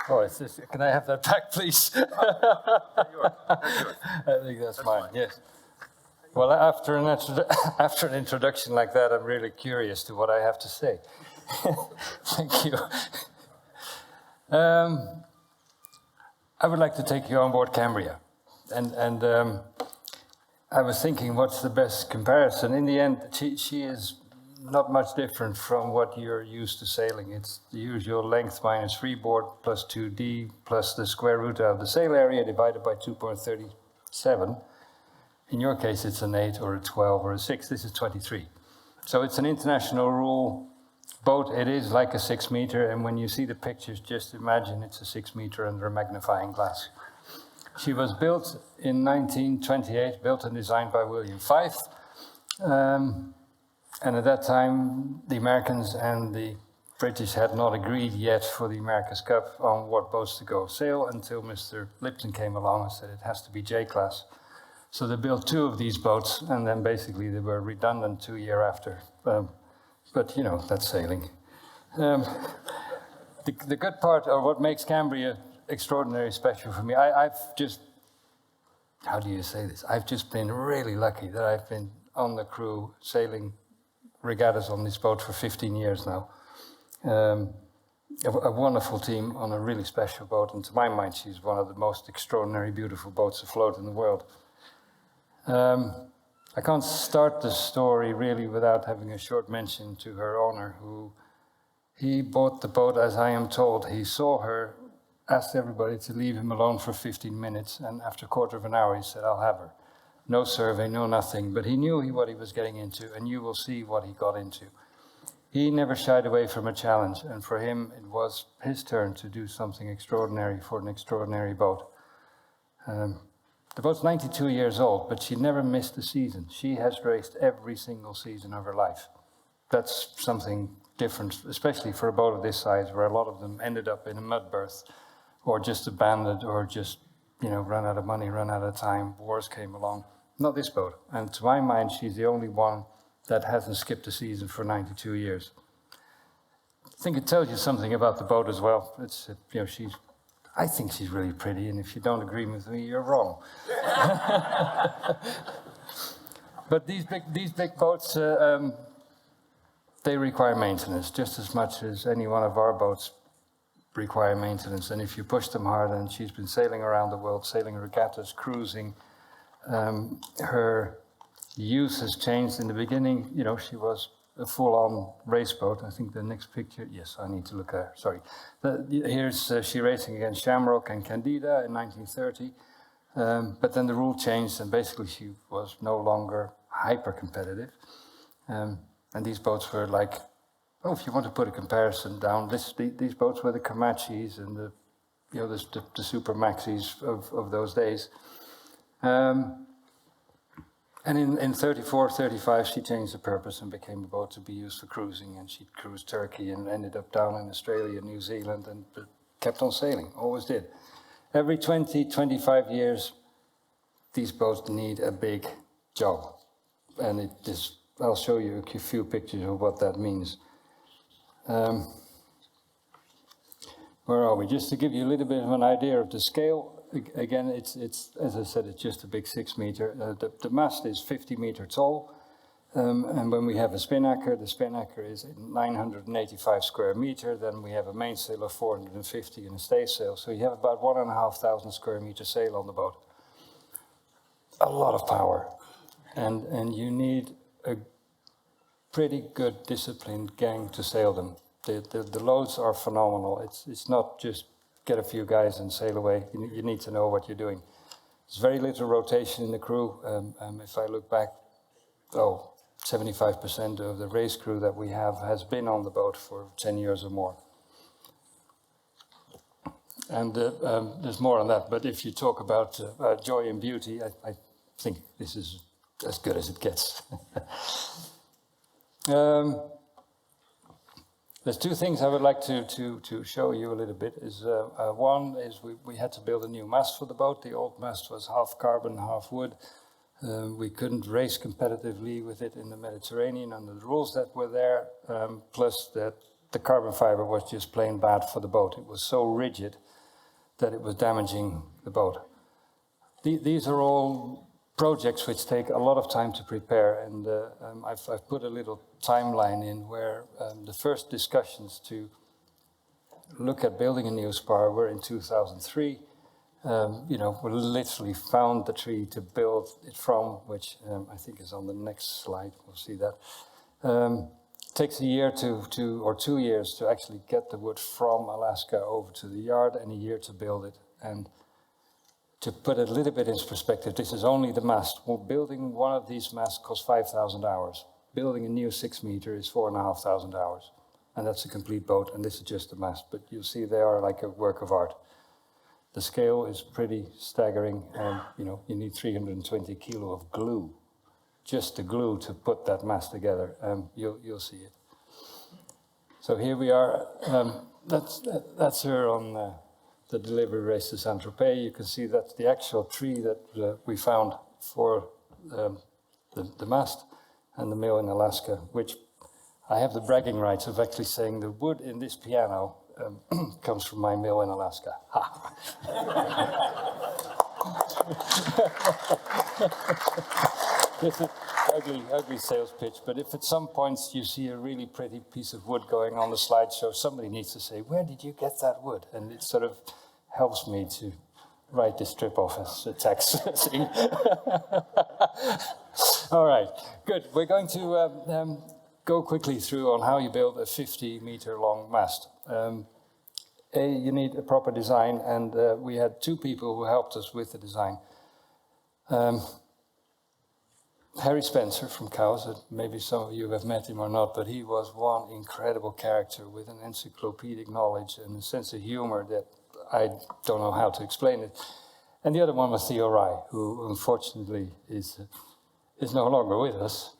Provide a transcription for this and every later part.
Oh, it's this, can I have that back, please? Yours. I think that's mine, yes. Well, after an introduction like that, I'm really curious to what I have to say. Thank you. I would like to take you on board Cambria. And I was thinking, what's the best comparison? In the end, she is not much different from what you're used to sailing. It's the usual length minus freeboard plus 2D plus the square root of the sail area divided by 2.37. In your case, it's an 8 or a 12 or a 6. This is 23. So it's an international rule boat. It is like a 6 meter, and when you see the pictures, just imagine it's a 6 meter under a magnifying glass. She was built in 1928, built and designed by William Fyfe. And at that time, the Americans and the British had not agreed yet for the America's Cup on what boats to go sail until Mr. Lipton came along and said it has to be J-class. So they built 2 of these boats, and then basically they were redundant 2 years after. But, you know, that's sailing. The good part, or what makes Cambria extraordinarily special for me, I've just, how do you say this? I've just been really lucky that I've been on the crew sailing regattas on this boat for 15 years now. A wonderful team on a really special boat, and to my mind, she's one of the most extraordinary, beautiful boats afloat in the world. I can't start the story really without having a short mention to her owner, who he bought the boat, as I am told. He saw her, asked everybody to leave him alone for 15 minutes, and after a quarter of an hour, he said, "I'll have her." No survey, no nothing, but he knew what he was getting into, and you will see what he got into. He never shied away from a challenge, and for him, it was his turn to do something extraordinary for an extraordinary boat. The boat's 92 years old, but she never missed a season. She has raced every single season of her life. That's something different, especially for a boat of this size, where a lot of them ended up in a mud berth, or just abandoned, or just, you know, run out of money, run out of time, wars came along. Not this boat. And to my mind, she's the only one that hasn't skipped a season for 92 years. I think it tells you something about the boat as well. It's, you know, I think she's really pretty, and if you don't agree with me, you're wrong. But these big boats, they require maintenance just as much as any one of our boats require maintenance. And if you push them hard, and she's been sailing around the world, sailing regattas, cruising, her use has changed. In the beginning, you know, she was a full-on race boat. I think the next picture, yes, I need to look at her, sorry. Here's she racing against Shamrock and Candida in 1930. But then the rule changed, and basically she was no longer hyper-competitive. And these boats were like, oh, if you want to put a comparison down, these boats were the Kamachis and the, you know, the Super Maxis of those days. And in 34, 35, she changed the purpose and became a boat to be used for cruising. And she cruised Turkey and ended up down in Australia, New Zealand, and kept on sailing, always did. Every 20, 25 years, these boats need a big job. And I'll show you a few pictures of what that means. Where are we? Just to give you a little bit of an idea of the scale. Again, it's as I said, it's just a big 6 meter. The mast is 50 meter tall, and when we have a spinnaker, the spinnaker is 985 square meter. Then we have a mainsail of 450 and a staysail. So you have about 1,500 square meter sail on the boat. A lot of power, and you need a pretty good disciplined gang to sail them. The loads are phenomenal. It's not just get a few guys and sail away. You need to know what you're doing. There's very little rotation in the crew. If I look back, 75% of the race crew that we have has been on the boat for 10 years or more. And there's more on that, but if you talk about joy and beauty, I think this is as good as it gets. There's 2 things I would like to show you a little bit. One is we had to build a new mast for the boat. The old mast was half carbon, half wood. We couldn't race competitively with it in the Mediterranean under the rules that were there, plus that the carbon fiber was just plain bad for the boat. It was so rigid that it was damaging the boat. These are all projects which take a lot of time to prepare, and I've put a little timeline in where the first discussions to look at building a new spar were in 2003. We literally found the tree to build it from, which I think is on the next slide. We'll see that. Takes a year or 2 years to actually get the wood from Alaska over to the yard, and a year to build it. And to put it a little bit in perspective, this is only the mast. Well, building one of these masts costs 5,000 hours. Building a new 6 meter is 4,500 hours. And that's a complete boat, and this is just the mast. But you'll see they are like a work of art. The scale is pretty staggering, and you need 320 kilo of glue, just the glue to put that mast together. You'll see it. So here we are. That's her on the delivery race to Saint-Tropez. You can see that's the actual tree that we found for the mast and the mill in Alaska, which I have the bragging rights of actually saying the wood in this piano comes from my mill in Alaska. Ha! This is ugly sales pitch, but if at some points you see a really pretty piece of wood going on the slideshow, somebody needs to say, "Where did you get that wood?" And it sort of helps me to write this trip off as a text thing. All right, good. We're going to go quickly through on how you build a 50-meter long mast. You need a proper design, and we had 2 people who helped us with the design. Harry Spencer from Cowes, maybe some of you have met him or not, but he was one incredible character with an encyclopedic knowledge and a sense of humor that I don't know how to explain it. And the other one was Theo Rye, who unfortunately is no longer with us.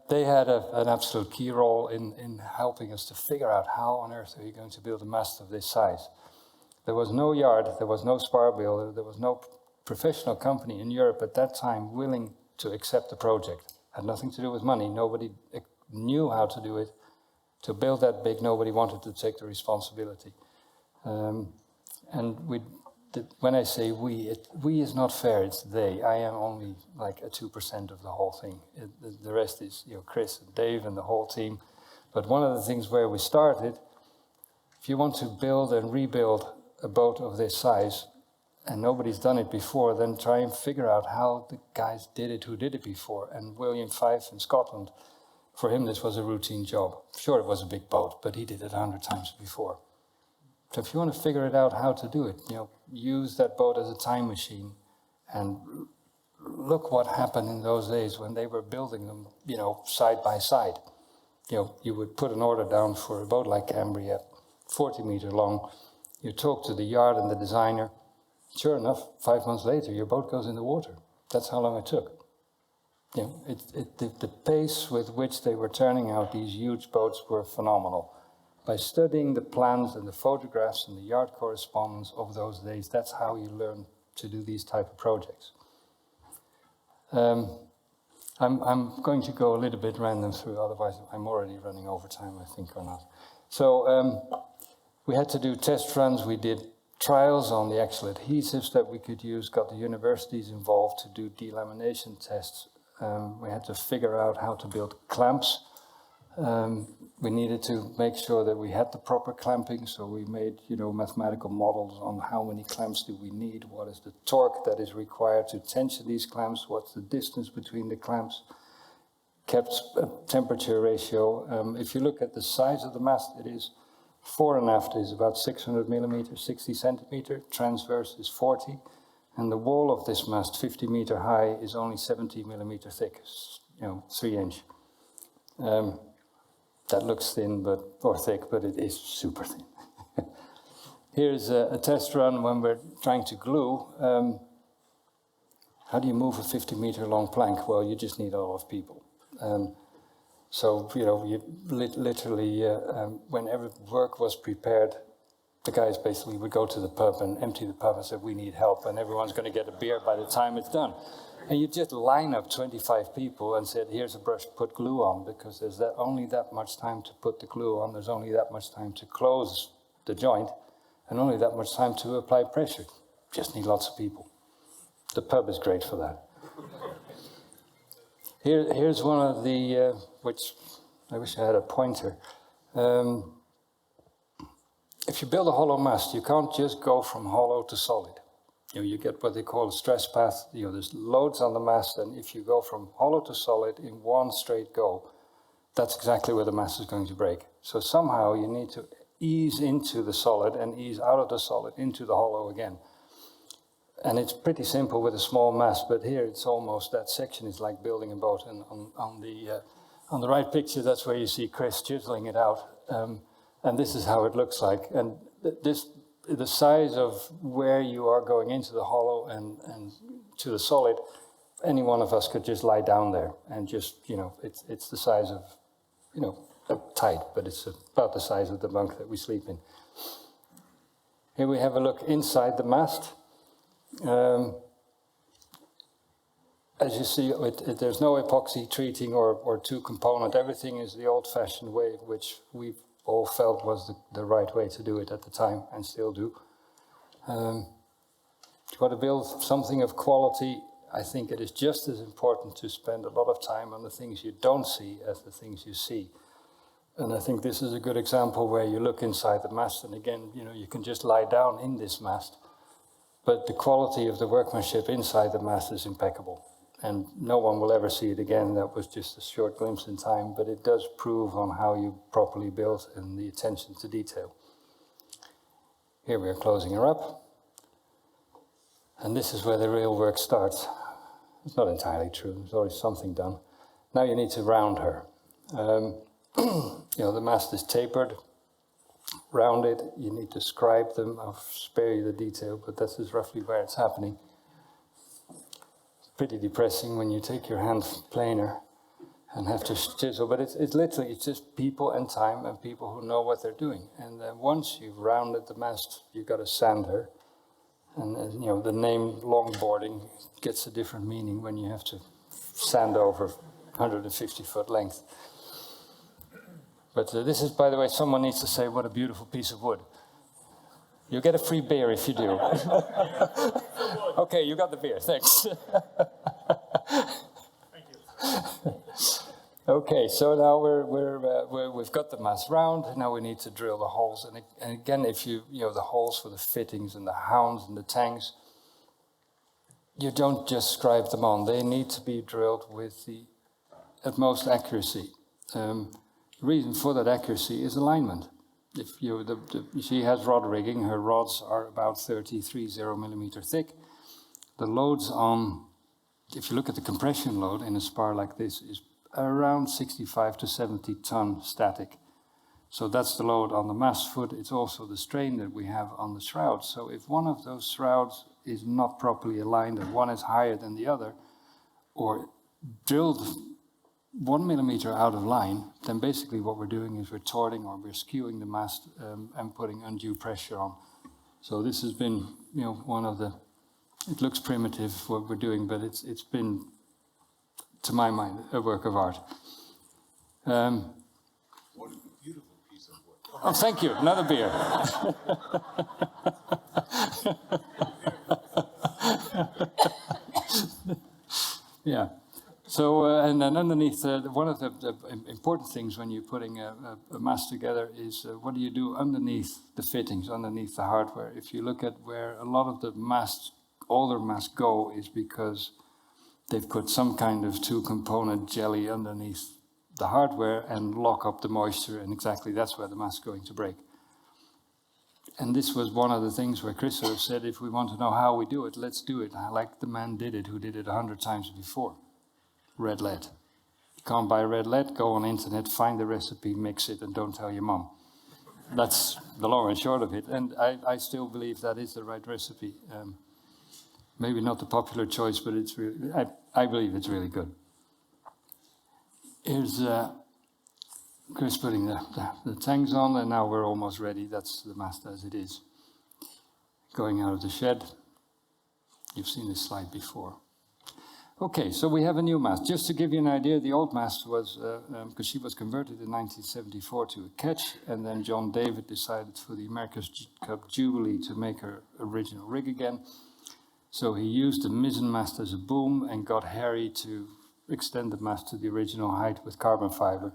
They had an absolute key role in helping us to figure out how on earth are you going to build a mast of this size. There was no yard, there was no spar builder, there was no professional company in Europe at that time willing to accept the project. Had nothing to do with money. Nobody knew how to do it. To build that big, nobody wanted to take the responsibility. When I say we is not fair, it's they. I am only like a 2% of the whole thing. The rest is Chris and Dave and the whole team. But one of the things where we started, if you want to build and rebuild a boat of this size, and nobody's done it before, then try and figure out how the guys did it who did it before. And William Fife in Scotland, for him this was a routine job. Sure, it was a big boat, but he did it 100 times before. So if you want to figure it out how to do it, use that boat as a time machine and look what happened in those days when they were building them, side by side. You would put an order down for a boat like Cambria, 40 meter long. You talk to the yard and the designer. Sure enough, 5 months later, your boat goes in the water. That's how long it took. The pace with which they were turning out these huge boats were phenomenal. By studying the plans and the photographs and the yard correspondence of those days, that's how you learn to do these type of projects. I'm going to go a little bit random through, otherwise I'm already running over time, I think, or not. So we had to do test runs. We did trials on the actual adhesives that we could use, got the universities involved to do delamination tests. We had to figure out how to build clamps. We needed to make sure that we had the proper clamping, so we made, mathematical models on how many clamps do we need, what is the torque that is required to tension these clamps, what's the distance between the clamps, kept a temperature ratio. If you look at the size of the mast, it is fore and aft is about 600 millimeters, 60 centimeter, transverse is 40, and the wall of this mast, 50 meter high, is only 70 millimeter thick, 3 inch. That looks thin, or thick, but it is super thin. Here's a test run when we're trying to glue. How do you move a 50 meter long plank? Well, you just need a lot of people. So, you literally, whenever work was prepared, the guys basically would go to the pub and empty the pub and say, we need help, and everyone's going to get a beer by the time it's done. And you just line up 25 people and said, here's a brush, put glue on, because there's only that much time to put the glue on, there's only that much time to close the joint, and only that much time to apply pressure. Just need lots of people. The pub is great for that. Here's one of the, which I wish I had a pointer. If you build a hollow mast, you can't just go from hollow to solid. You get what they call a stress path. There's loads on the mast, and if you go from hollow to solid in one straight go, that's exactly where the mast is going to break. So somehow you need to ease into the solid and ease out of the solid into the hollow again. And it's pretty simple with a small mast, but here it's almost, that section is like building a boat. And on the right picture, that's where you see Chris chiseling it out. And this is how it looks like. And the size of where you are going into the hollow and to the solid, any one of us could just lie down there and just, it's the size of, tight, but it's about the size of the bunk that we sleep in. Here we have a look inside the mast. As you see, there's no epoxy treating or two-component. Everything is the old-fashioned way, which we've all felt was the right way to do it at the time, and still do. If you want to build something of quality, I think it is just as important to spend a lot of time on the things you don't see as the things you see. And I think this is a good example where you look inside the mast, and again, you can just lie down in this mast, but the quality of the workmanship inside the mast is impeccable. And no one will ever see it again. That was just a short glimpse in time, but it does prove on how you properly build and the attention to detail. Here we are closing her up. And this is where the real work starts. It's not entirely true, there's always something done. Now you need to round her. The mast is tapered, rounded. You need to scribe them. I'll spare you the detail, but this is roughly where it's happening. Pretty depressing when you take your hand planer and have to chisel, but it's literally, it's just people and time and people who know what they're doing. And once you've rounded the mast, you've got to sand her. And the name longboarding gets a different meaning when you have to sand over 150-foot length. But this is, by the way, someone needs to say, what a beautiful piece of wood. You get a free beer if you do. Okay, you got the beer, thanks. Thank you. Okay, so now we've got the mast round. Now we need to drill the holes. And again, if the holes for the fittings and the hounds and the tanks, you don't just scribe them on. They need to be drilled with the utmost accuracy. The reason for that accuracy is alignment. If she has rod rigging, her rods are about 30 millimeter thick. The loads on, if you look at the compression load in a spar like this, is around 65 to 70 ton static. So that's the load on the mast foot. It's also the strain that we have on the shrouds. So if one of those shrouds is not properly aligned and one is higher than the other, or drilled 1 millimeter out of line, then basically what we're doing is we're torting or we're skewing the mast and putting undue pressure on. So this has been, one of the, it looks primitive what we're doing, but it's been, to my mind, a work of art. What a beautiful piece of wood. Oh, thank you. Another beer. Yeah. So, and then underneath, one of the important things when you're putting a mast together is what do you do underneath the fittings, underneath the hardware? If you look at where a lot of the masts, older masts go, is because they've put some kind of two-component jelly underneath the hardware and lock up the moisture, and exactly that's where the mast is going to break. And this was one of the things where Chris sort of said, if we want to know how we do it, let's do it like the man did it, who did it 100 times before. Red lead. You can't buy red lead, go on the internet, find the recipe, mix it, and don't tell your mom. That's the long and short of it. And I still believe that is the right recipe. Maybe not the popular choice, but it's really, I believe it's really good. Here's Chris putting the tanks on, and now we're almost ready. That's the mast as it is. Going out of the shed. You've seen this slide before. Okay, so we have a new mast. Just to give you an idea, the old mast was, because she was converted in 1974 to a ketch, and then John David decided for the America's Cup Jubilee to make her original rig again. So he used the mizzen mast as a boom and got Harry to extend the mast to the original height with carbon fiber.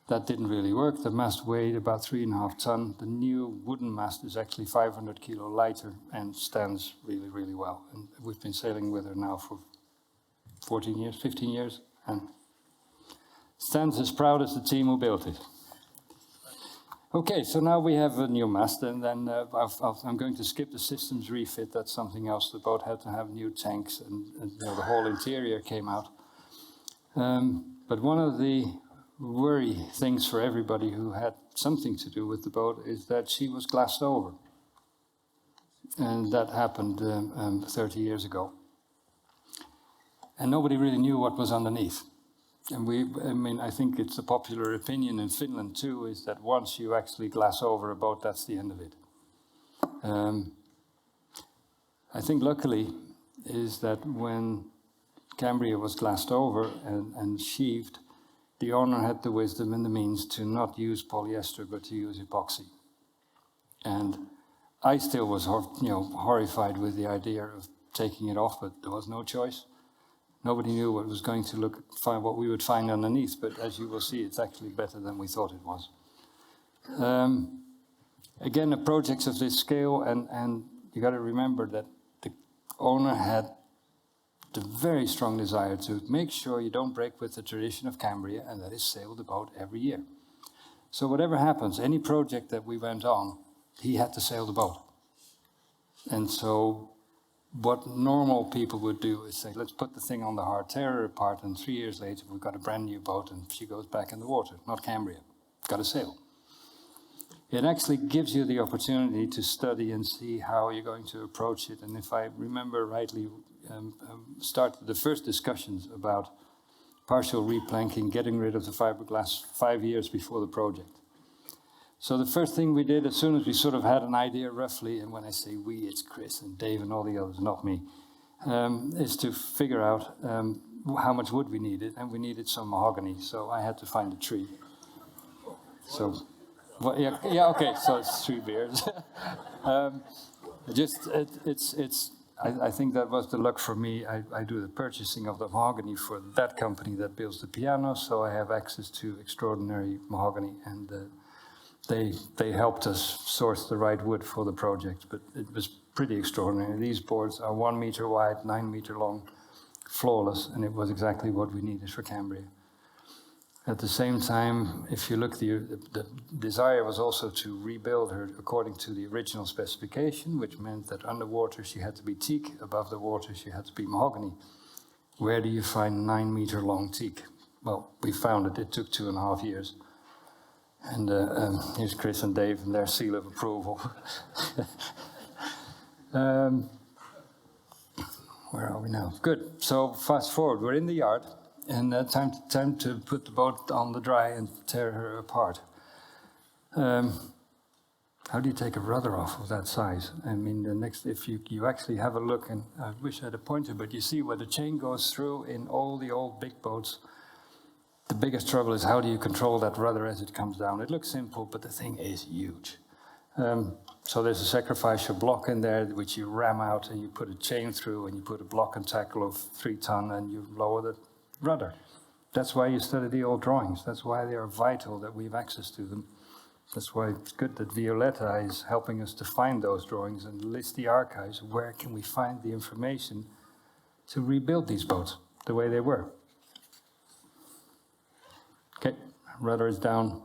That didn't really work. The mast weighed about 3.5 tons. The new wooden mast is actually 500 kilo lighter and stands really, really well. And we've been sailing with her now for 14 years, 15 years, and stands as proud as the team who built it. Okay, so now we have a new mast, and then I'm going to skip the systems refit. That's something else. The boat had to have new tanks, and the whole interior came out. But one of the worry things for everybody who had something to do with the boat is that she was glassed over. And that happened 30 years ago. And nobody really knew what was underneath. And I think it's a popular opinion in Finland too, is that once you actually glass over a boat, that's the end of it. I think luckily is that when Cambria was glassed over and sheathed, the owner had the wisdom and the means to not use polyester, but to use epoxy. And I still was horrified with the idea of taking it off, but there was no choice. Nobody knew what was going to what we would find underneath, but as you will see, it's actually better than we thought it was. Again, a project of this scale, and you got to remember that the owner had the very strong desire to make sure you don't break with the tradition of Cambria, and that is sail the boat every year. So whatever happens, any project that we went on, he had to sail the boat. And so what normal people would do is say, let's put the thing on the hard terror part, and 3 years later we've got a brand new boat and she goes back in the water. Not Cambria. Got to sail. It actually gives you the opportunity to study and see how you're going to approach it. And if I remember rightly, started the first discussions about partial replanking, getting rid of the fiberglass 5 years before the project. So the first thing we did, as soon as we sort of had an idea roughly, and when I say we, it's Chris and Dave and all the others, not me, is to figure out how much wood we needed, and we needed some mahogany, so I had to find a tree. So, well, yeah, okay, so it's 3 beers. I think that was the luck for me. I do the purchasing of the mahogany for that company that builds the piano, so I have access to extraordinary mahogany, and they helped us source the right wood for the project, but it was pretty extraordinary. These boards are 1 meter wide, 9 meter long, flawless, and it was exactly what we needed for Cambria. At the same time, if you look, the desire was also to rebuild her according to the original specification, which meant that underwater she had to be teak, above the water she had to be mahogany. Where do you find 9 meter long teak? Well, we found it. It took 2.5 years. And here's Chris and Dave and their seal of approval. Where are we now? Good. So fast forward. We're in the yard, and time to put the boat on the dry and tear her apart. How do you take a rudder off of that size? I mean, if you actually have a look, and I wish I had a pointer, but you see where the chain goes through in all the old big boats. The biggest trouble is how do you control that rudder as it comes down? It looks simple, but the thing is huge. So there's a sacrificial block in there which you ram out and you put a chain through and you put a block and tackle of 3 ton and you lower the rudder. That's why you study the old drawings. That's why they are vital that we have access to them. That's why it's good that Violetta is helping us to find those drawings and list the archives. Where can we find the information to rebuild these boats the way they were? Okay, rudder is down.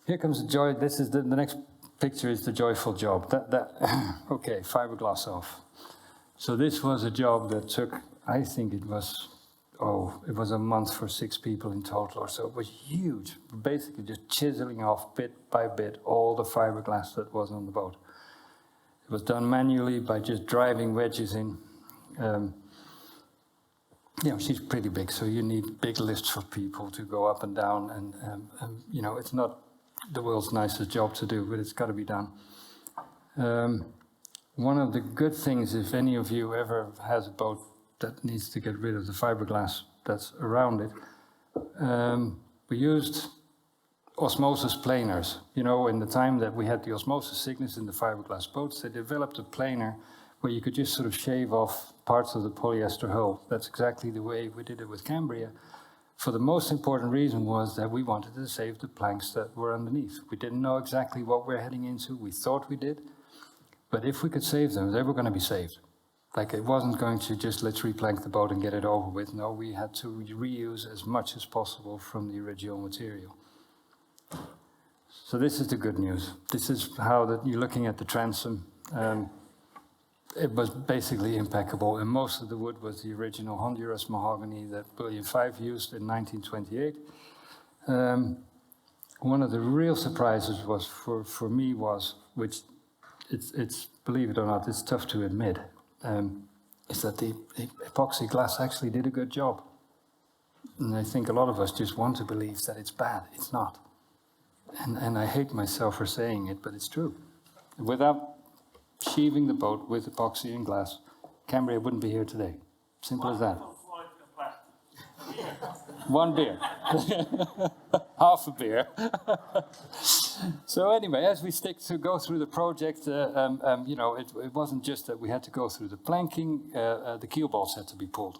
Here comes the joy. This is the next picture is the joyful job. Okay, fiberglass off. So this was a job that took, I think it was a month for 6 people in total or so. It was huge. Basically just chiseling off bit by bit all the fiberglass that was on the boat. It was done manually by just driving wedges in. she's pretty big, so you need big lifts for people to go up and down, and it's not the world's nicest job to do, but it's got to be done. One of the good things, if any of you ever has a boat that needs to get rid of the fiberglass that's around it, we used osmosis planers. In the time that we had the osmosis sickness in the fiberglass boats, they developed a planer where you could just sort of shave off parts of the polyester hull. That's exactly the way we did it with Cambria. For the most important reason was that we wanted to save the planks that were underneath. We didn't know exactly what we're heading into. We thought we did. But if we could save them, they were going to be saved. Like, it wasn't going to just let's replank the boat and get it over with. No, we had to reuse as much as possible from the original material. So this is the good news. This is how you're looking at the transom. It was basically impeccable, and most of the wood was the original Honduras mahogany that William V used in 1928. One of the real surprises was for me was, which it's believe it or not, it's tough to admit, is that the epoxy glass actually did a good job. And I think a lot of us just want to believe that it's bad. It's not. And I hate myself for saying it, but it's true. Without sheathing the boat with epoxy and glass, Cambria wouldn't be here today. Simple as that. One beer. Half a beer. So anyway, as we go through the project, it wasn't just that we had to go through the planking, the keel bolts had to be pulled.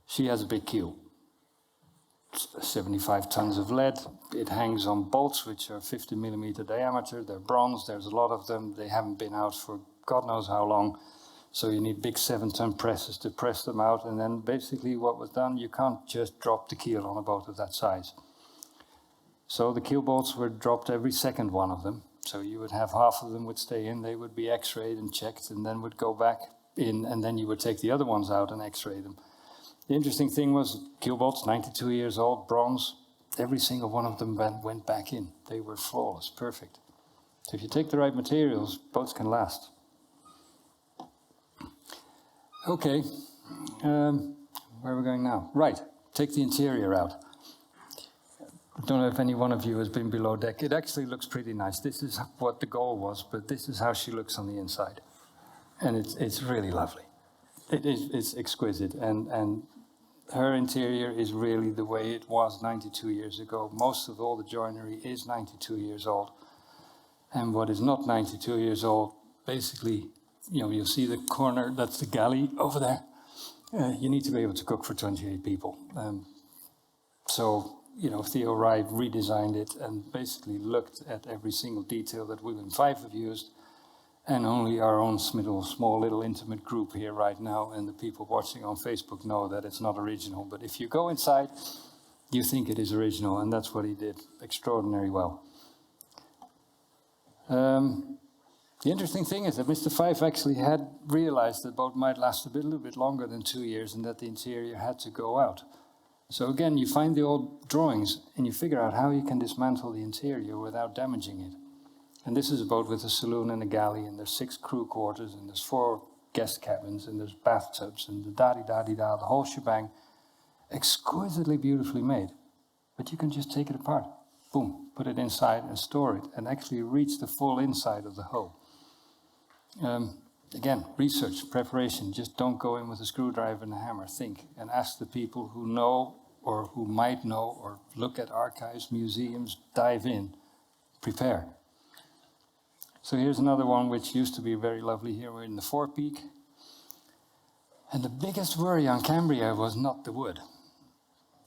She has a big keel. 75 tons of lead. It hangs on bolts which are 50 millimeter diameter. They're bronze. There's a lot of them. They haven't been out for God knows how long. So you need big 7-ton presses to press them out. And then basically what was done, you can't just drop the keel on a boat of that size. So the keel bolts were dropped every second one of them. So you would have half of them would stay in. They would be x-rayed and checked and then would go back in. And then you would take the other ones out and x-ray them. The interesting thing was keel bolts, 92 years old, bronze. Every single one of them went back in. They were flawless, perfect. So if you take the right materials, boats can last. Okay, where are we going now? Right, take the interior out. I don't know if any one of you has been below deck. It actually looks pretty nice. This is what the goal was, but this is how she looks on the inside. And it's really lovely. It's exquisite, and her interior is really the way it was 92 years ago. Most of all the joinery is 92 years old. And what is not 92 years old, basically, you'll see the corner, that's the galley over there. You need to be able to cook for 28 people. Theo Wright redesigned it and basically looked at every single detail that William V have used. And only our own small little intimate group here right now and the people watching on Facebook know that it's not original. But if you go inside, you think it is original, and that's what he did extraordinarily well. The interesting thing is that Mr. Fife actually had realized that the boat might last a little bit longer than 2 years and that the interior had to go out. So again, you find the old drawings and you figure out how you can dismantle the interior without damaging it. And this is a boat with a saloon and a galley, and there's 6 crew quarters, and there's 4 guest cabins, and there's bathtubs, and the da-di-da-di-da, the whole shebang. Exquisitely beautifully made. But you can just take it apart, boom, put it inside and store it, and actually reach the full inside of the hull. Again, research, preparation, just don't go in with a screwdriver and a hammer. Think, and ask the people who know, or who might know, or look at archives, museums, dive in, prepare. So here's another one which used to be very lovely. Here we're in the forepeak. And the biggest worry on Cambria was not the wood.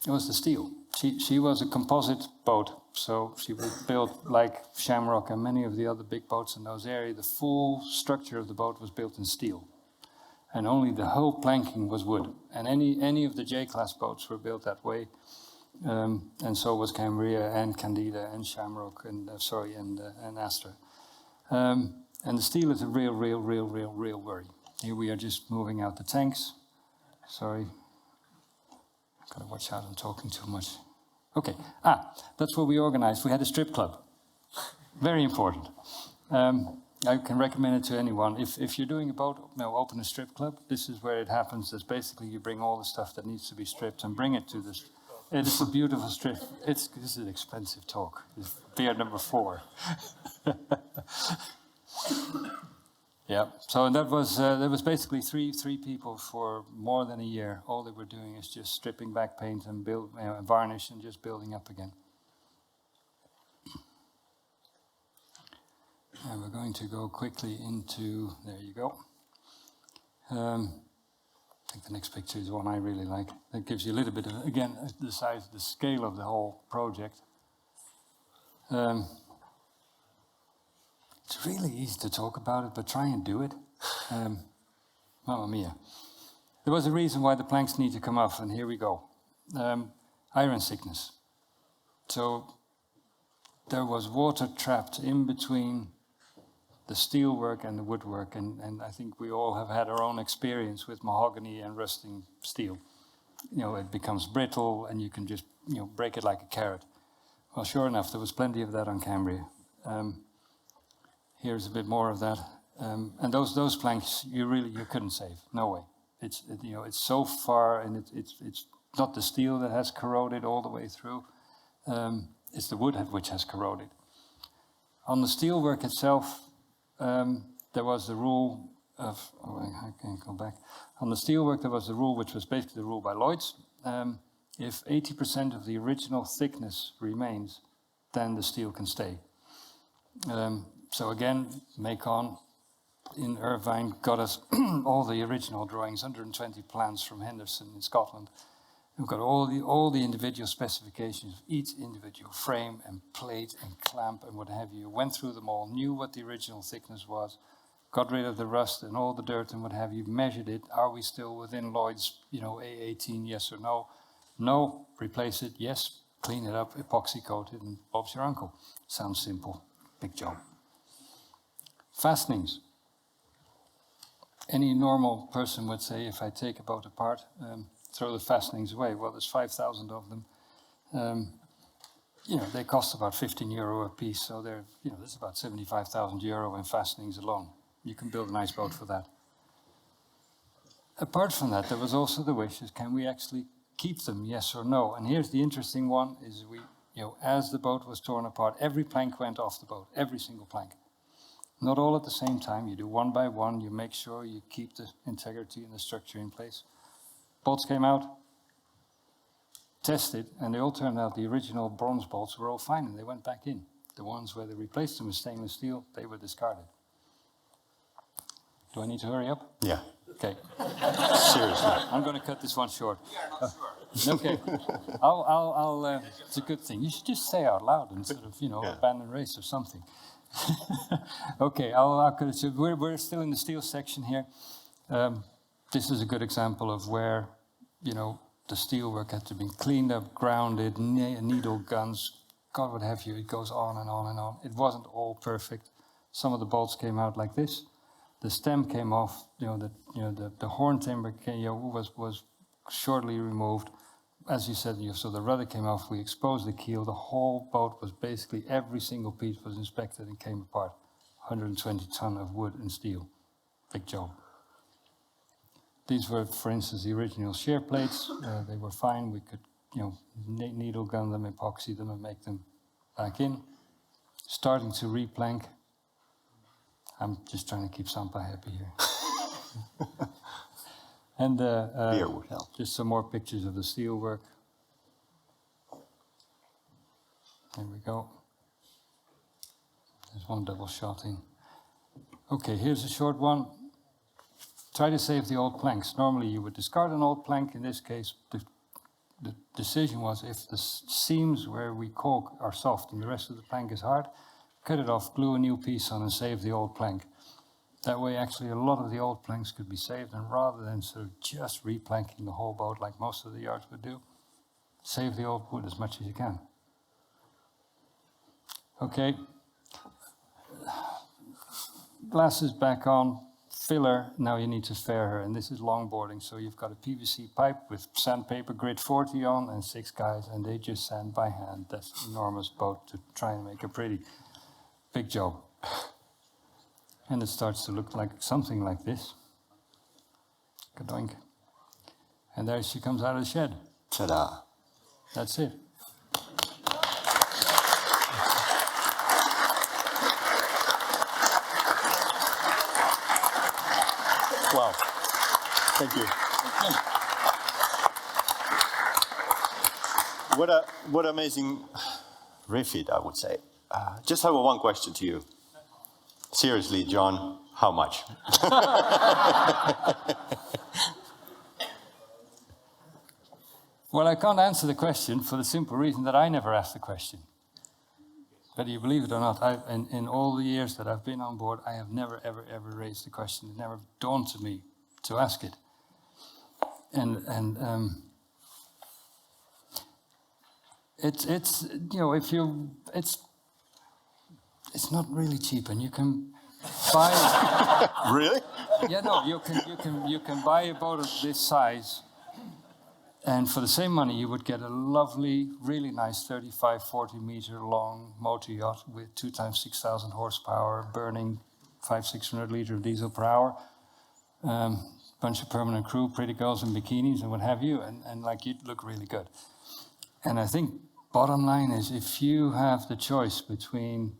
It was the steel. She was a composite boat, so she was built like Shamrock and many of the other big boats in those areas. The full structure of the boat was built in steel. And only the hull planking was wood. And any of the J-class boats were built that way. And so was Cambria and Candida and Shamrock and Astra. And the steel is a real worry. Here we are just moving out the tanks. Sorry. I've got to watch out, I'm talking too much. Okay, that's what we organized. We had a strip club. Very important. I can recommend it to anyone. If you're doing a boat, open a strip club. This is where it happens. Is basically you bring all the stuff that needs to be stripped and bring it to this. It is a beautiful strip. This is an expensive talk. It's beer number 4. Yeah. So that was basically three people for more than a year. All they were doing is just stripping back paint and varnish and just building up again. And we're going to go quickly into, there you go. I think the next picture is one I really like. That gives you a little bit of, again, the size, the scale of the whole project. It's really easy to talk about it, but try and do it. Mamma mia. There was a reason why the planks need to come off, and here we go. Iron sickness. So there was water trapped in between the steel work and the woodwork, and I think we all have had our own experience with mahogany and rusting steel. It becomes brittle and you can just break it like a carrot. Well, sure enough, there was plenty of that on Cambria. Here's a bit more of that, and those planks you couldn't save. No way. It's so far, and it's not the steel that has corroded all the way through. It's the wood which has corroded. On the steelwork itself. There was the rule of, I can't go back. On the steelwork, there was the rule, which was basically the rule by Lloyd's. If 80% of the original thickness remains, then the steel can stay. So again, Macon in Irvine got us all the original drawings, 120 plans from Henderson in Scotland. We've got all the individual specifications of each individual frame and plate and clamp and what have you. Went through them all, knew what the original thickness was, got rid of the rust and all the dirt and what have you, measured it. Are we still within Lloyd's, A18, yes or no? No, replace it, yes, clean it up, epoxy coat it, and Bob's your uncle. Sounds simple, big job. Fastenings. Any normal person would say, if I take a boat apart, throw the fastenings away. Well, there's 5,000 of them. They cost about €15 a piece, so there's about €75,000 in fastenings alone. You can build a nice boat for that. Apart from that, there was also the wish: can we actually keep them, yes or no? And here's the interesting one: is as the boat was torn apart, every plank went off the boat, every single plank. Not all at the same time. You do one by one. You make sure you keep the integrity and the structure in place. Bolts came out, tested, and they all turned out the original bronze bolts were all fine, and they went back in. The ones where they replaced them with stainless steel, they were discarded. Do I need to hurry up? Yeah. Okay. Seriously. I'm going to cut this one short. Yeah, not sure. Okay. I'll it's a good thing. You should just say out loud instead of, abandon race or something. Okay, I'll cut it short. We're still in the steel section here. This is a good example of where, the steelwork had to be cleaned up, grounded, needle guns, God what have you. It goes on and on and on. It wasn't all perfect. Some of the bolts came out like this. The stem came off. The horn timber was shortly removed. As you said, so the rudder came off. We exposed the keel. The whole boat was basically every single piece was inspected and came apart. 120 ton of wood and steel. Big job. These were, for instance, the original shear plates. They were fine. We could, needle gun them, epoxy them, and make them back in. Starting to replank. I'm just trying to keep Sampa happy here. And Beer would help. Just some more pictures of the steel work. There we go. There's one double shot in. Okay, here's a short one. Try to save the old planks. Normally you would discard an old plank. In this case, the decision was if the seams where we caulk are soft and the rest of the plank is hard, cut it off, glue a new piece on and save the old plank. That way actually a lot of the old planks could be saved, and rather than sort of just replanking the whole boat like most of the yards would do, save the old wood as much as you can. Okay. Glasses back on. Filler, now you need to fair her, and this is longboarding, so you've got a PVC pipe with sandpaper grid 40 on and 6 guys, and they just sand by hand. That's an enormous boat to try and make it pretty. Big job. And it starts to look like something like this. Kadoink. And there she comes out of the shed. Ta-da. That's it. Wow. Thank you. What amazing refit, I would say. Just have one question to you. Seriously, John, how much? Well, I can't answer the question for the simple reason that I never asked the question. Whether you believe it or not, in all the years that I've been on board, I have never, ever, ever raised the question. It never dawned to me to ask it. It's you know, if you it's not really cheap, and you can buy. Really? Yeah, no, you can buy a boat of this size, and for the same money you would get a lovely, really nice 35, 40 meter long motor yacht with 2 times 6,000 horsepower, burning 500-600 liters of diesel per hour. Bunch of permanent crew, pretty girls in bikinis and what have you, and like you'd look really good. And I think bottom line is, if you have the choice between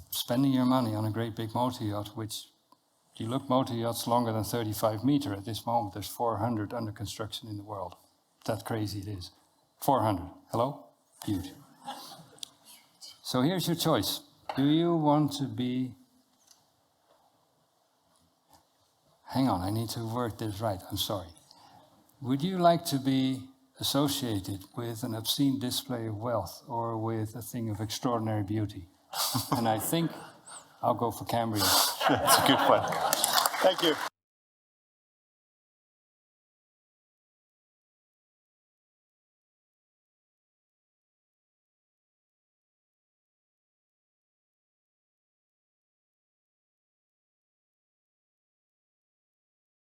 spending your money on a great big motor yacht, which you look motor yachts longer than 35 meter at this moment, there's 400 under construction in the world. That crazy it is. 400. Hello? Huge. So here's your choice. Do you want to be... Hang on, I need to word this right. I'm sorry. Would you like to be associated with an obscene display of wealth or with a thing of extraordinary beauty? And I think I'll go for Cambria. That's a good one. Thank you.